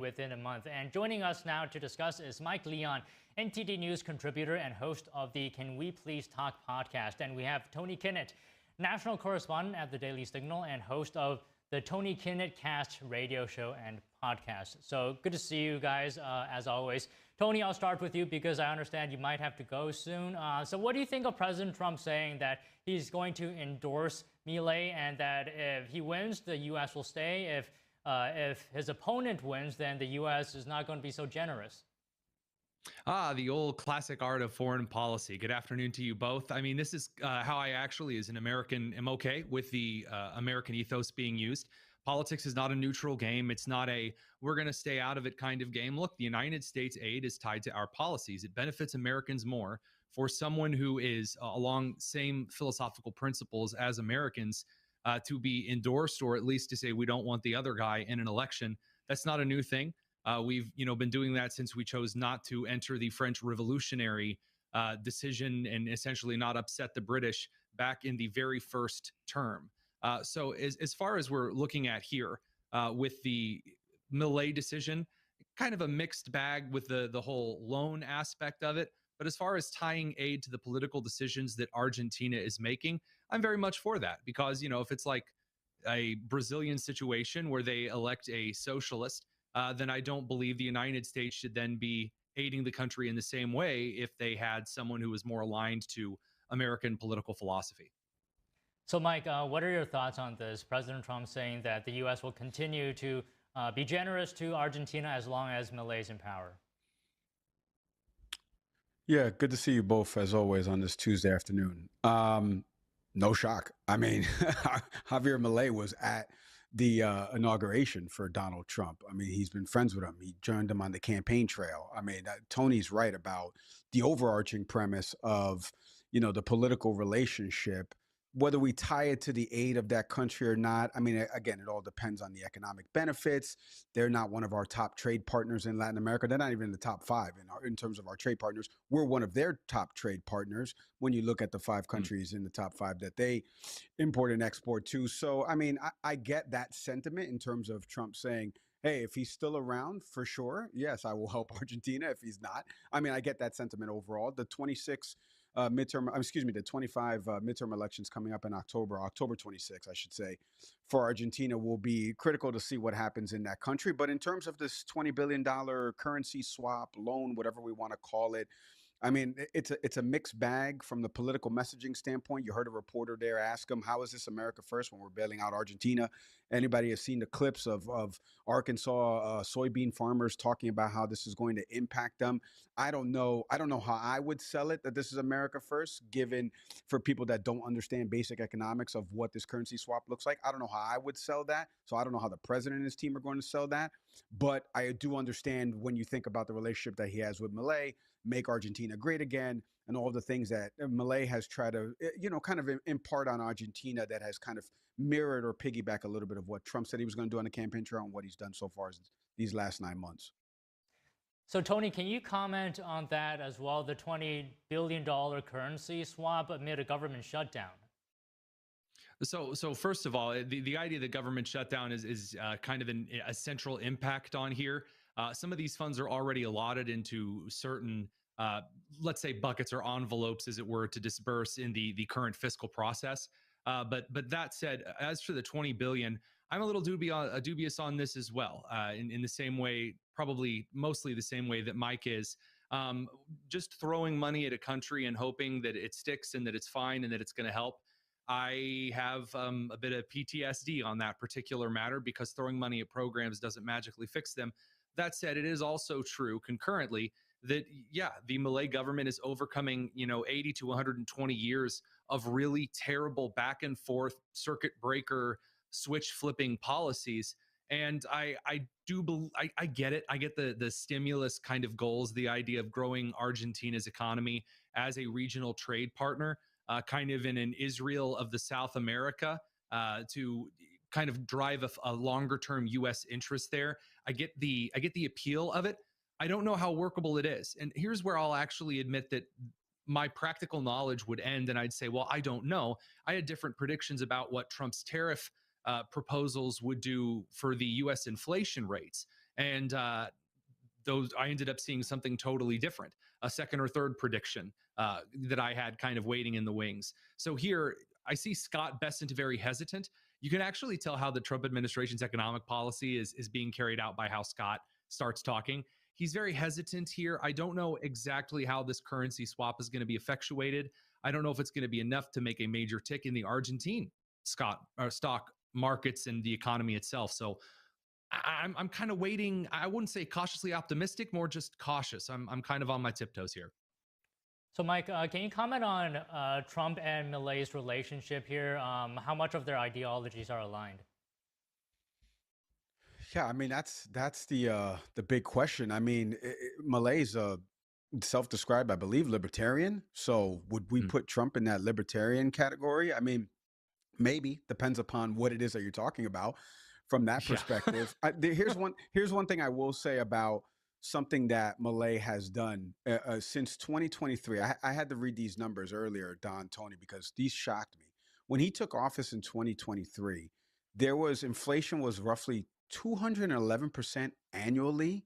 within a month. And joining us now to discuss is Mike Leon, NTD News contributor and host of the Can We Please Talk podcast. And we have Tony Kinnett, national correspondent at the Daily Signal and host of the Tony Kinnett Cast radio show and podcast. So good to see you guys, as always. Tony, I'll start with you because I understand you might have to go soon. So what do you think of President Trump saying that he's going to endorse Milei and that if he wins, the U.S. will stay? If his opponent wins, then the U.S. is not going to be so generous. The old classic art of foreign policy. Good afternoon to you both. I mean, this is how I actually, as an American, am okay with the American ethos being used. Politics is not a neutral game. It's not a we're going to stay out of it kind of game. Look, the United States aid is tied to our policies. It benefits Americans more for someone who is along same philosophical principles as Americans to be endorsed, or at least to say we don't want the other guy in an election. That's not a new thing. We've been doing that since we chose not to enter the French Revolutionary decision and essentially not upset the British back in the very first term. So as far as we're looking at here with the Milei decision, kind of a mixed bag with the whole loan aspect of it. But as far as tying aid to the political decisions that Argentina is making, I'm very much for that because, if it's like a Brazilian situation where they elect a socialist, then I don't believe the United States should then be aiding the country in the same way if they had someone who was more aligned to American political philosophy. So, Mike, what are your thoughts on this? President Trump saying that the U.S. will continue to be generous to Argentina as long as Milei is in power. Yeah, good to see you both, as always, on this Tuesday afternoon. No shock. I mean, Javier Milei was at the inauguration for Donald Trump. I mean, he's been friends with him. He joined him on the campaign trail. I mean, Tony's right about the overarching premise of, the political relationship. Whether we tie it to the aid of that country or not, I mean, again, it all depends on the economic benefits. They're not one of our top trade partners in Latin America. They're not even in the top five in terms of our trade partners. We're one of their top trade partners when you look at the five countries in the top five that they import and export to. So, I mean, I get that sentiment in terms of Trump saying, hey, if he's still around, for sure, yes, I will help Argentina. If he's not, I mean, I get that sentiment overall. The 25 midterm elections coming up in October 26, I should say, for Argentina will be critical to see what happens in that country. But in terms of this $20 billion currency swap, loan, whatever we want to call it, I mean, it's a mixed bag from the political messaging standpoint. You heard a reporter there ask him, how is this America first when we're bailing out Argentina? Anybody has seen the clips of Arkansas soybean farmers talking about how this is going to impact them? I don't know how I would sell it that this is America first, given for people that don't understand basic economics of what this currency swap looks like. I don't know how I would sell that. So I don't know how the president and his team are going to sell that. But I do understand when you think about the relationship that he has with Milei, make Argentina great again, and all the things that Milei has tried to, kind of impart on Argentina that has kind of mirrored or piggyback a little bit of what Trump said he was going to do on the campaign trail and what he's done so far these last 9 months. So, Tony, can you comment on that as well, the $20 billion currency swap amid a government shutdown? So first of all, the idea of the government shutdown is kind of a central impact on here. Some of these funds are already allotted into certain, let's say, buckets or envelopes, as it were, to disperse in the current fiscal process. But that said, as for the $20 billion, I'm a little dubious on this as well. In the same way, probably mostly the same way that Mike is. Just throwing money at a country and hoping that it sticks and that it's fine and that it's going to help. I have a bit of PTSD on that particular matter because throwing money at programs doesn't magically fix them. That said, it is also true concurrently that, yeah, the Milei government is overcoming, 80 to 120 years of really terrible back and forth circuit breaker switch flipping policies. And I get it. I get the stimulus kind of goals, the idea of growing Argentina's economy as a regional trade partner. Kind of in an Israel of the South America to kind of drive a longer term U.S. interest there. I get the appeal of it. I don't know how workable it is. And here's where I'll actually admit that my practical knowledge would end. And I'd say, well, I don't know. I had different predictions about what Trump's tariff proposals would do for the U.S. inflation rates. And those, I ended up seeing something totally different, a second or third prediction that I had kind of waiting in the wings. So here I see Scott Bessent very hesitant. You can actually tell how the Trump administration's economic policy is being carried out by how Scott starts talking. He's very hesitant here. I don't know exactly how this currency swap is going to be effectuated. I don't know if it's going to be enough to make a major tick in the Argentine stock markets and the economy itself. So I'm kind of waiting. I wouldn't say cautiously optimistic, more just cautious. I'm kind of on my tiptoes here. So, Mike, can you comment on Trump and Milei's relationship here? How much of their ideologies are aligned? Yeah, I mean that's the big question. I mean, Milei's self-described, I believe, libertarian. So would we put Trump in that libertarian category? I mean, maybe, depends upon what it is that you're talking about. From that perspective, here's one thing I will say about something that Milei has done since 2023. I had to read these numbers earlier, Don, Tony, because these shocked me. When he took office in 2023, inflation was roughly 211% annually.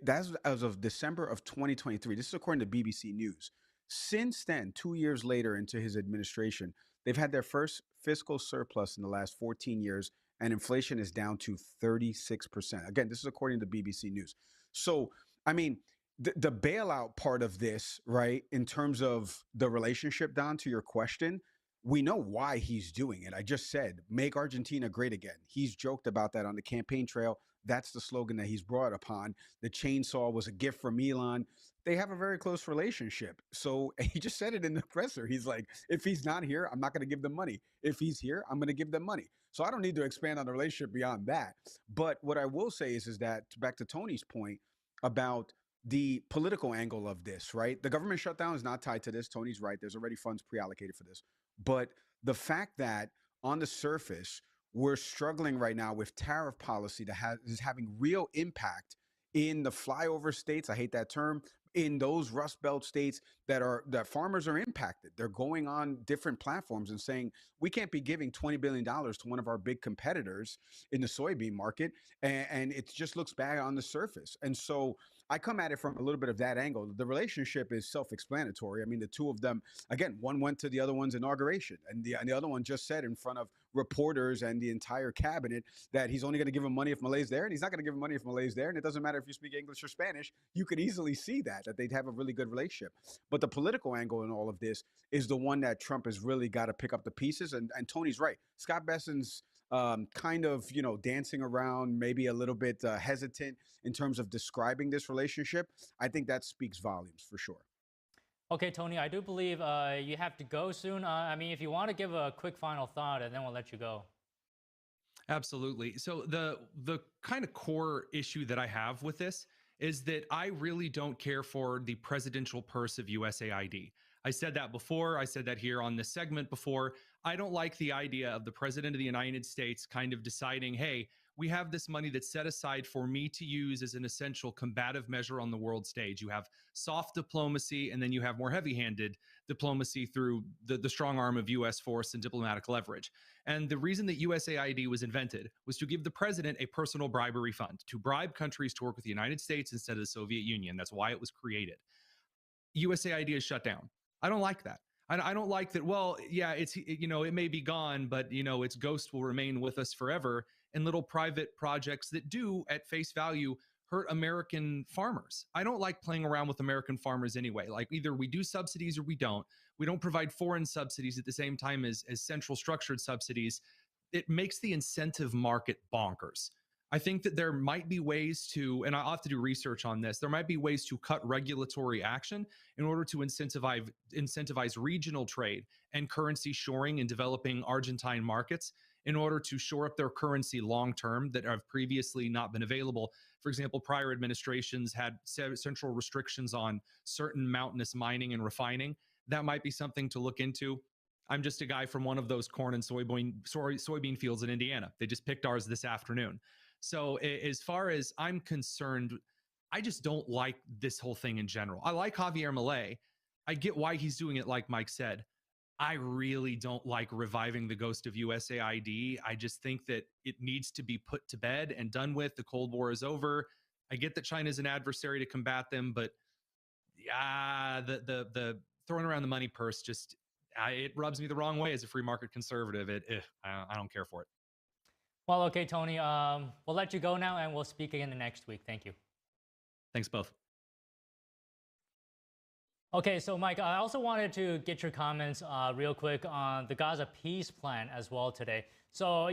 That's as of December of 2023. This is according to BBC News. Since then, 2 years later into his administration, they've had their first fiscal surplus in the last 14 years, and inflation is down to 36%. Again, this is according to BBC News. So, I mean, the bailout part of this, right, in terms of the relationship, Don, to your question, we know why he's doing it. I just said, make Argentina great again. He's joked about that on the campaign trail. That's the slogan that he's brought upon. The chainsaw was a gift from Elon. They have a very close relationship. So he just said it in the presser. He's like, if he's not here, I'm not going to give them money. If he's here, I'm going to give them money. So I don't need to expand on the relationship beyond that. But what I will say is that, back to Tony's point about the political angle of this, right? The government shutdown is not tied to this. Tony's right. There's already funds pre-allocated for this. But the fact that on the surface, we're struggling right now with tariff policy that is having real impact in the flyover states. I hate that term. In those Rust Belt states that farmers are impacted. They're going on different platforms and saying, we can't be giving $20 billion to one of our big competitors in the soybean market. And it just looks bad on the surface. And so I come at it from a little bit of that angle. The relationship is self-explanatory. I mean, the two of them, again, one went to the other one's inauguration, and the other one just said in front of reporters and the entire cabinet that he's only going to give him money if Milei's there, and he's not going to give him money if Milei's there. And it doesn't matter if you speak English or Spanish. You could easily see that they'd have a really good relationship. But the political angle in all of this is the one that Trump has really got to pick up the pieces. And Tony's right. Scott Bessent's kind of, dancing around, maybe a little bit hesitant in terms of describing this relationship. I think that speaks volumes for sure. Okay, Tony, I do believe you have to go soon. I mean, if you want to give a quick final thought, and then we'll let you go. Absolutely. So the kind of core issue that I have with this is that I really don't care for the presidential purse of USAID. I said that before. I said that here on this segment before. I don't like the idea of the president of the United States kind of deciding, hey, we have this money that's set aside for me to use as an essential combative measure on the world stage. You have soft diplomacy, and then you have more heavy-handed diplomacy through the strong arm of U.S. force and diplomatic leverage. And the reason that USAID was invented was to give the president a personal bribery fund, to bribe countries to work with the United States instead of the Soviet Union. That's why it was created. USAID is shut down. I don't like that. I don't like that. Well, yeah, it may be gone, but its ghost will remain with us forever. And little private projects that do, at face value, hurt American farmers. I don't like playing around with American farmers anyway. Like, either we do subsidies or we don't. We don't provide foreign subsidies at the same time as central structured subsidies. It makes the incentive market bonkers. I think that there might be ways to, and I'll have to do research on this, there might be ways to cut regulatory action in order to incentivize regional trade and currency shoring in developing Argentine markets in order to shore up their currency long-term that have previously not been available. For example, prior administrations had central restrictions on certain mountainous mining and refining. That might be something to look into. I'm just a guy from one of those corn and soybean fields in Indiana. They just picked ours this afternoon. So as far as I'm concerned, I just don't like this whole thing in general. I like Javier Milei. I get why he's doing it, like Mike said. I really don't like reviving the ghost of USAID. I just think that it needs to be put to bed and done with. The Cold War is over. I get that China is an adversary to combat them, but the throwing around the money purse just it rubs me the wrong way as a free market conservative. I don't care for it. Well, okay, Tony, we'll let you go now, and we'll speak again the next week. Thank you. Thanks both. Okay, so Mike, I also wanted to get your comments real quick on the Gaza peace plan as well today. So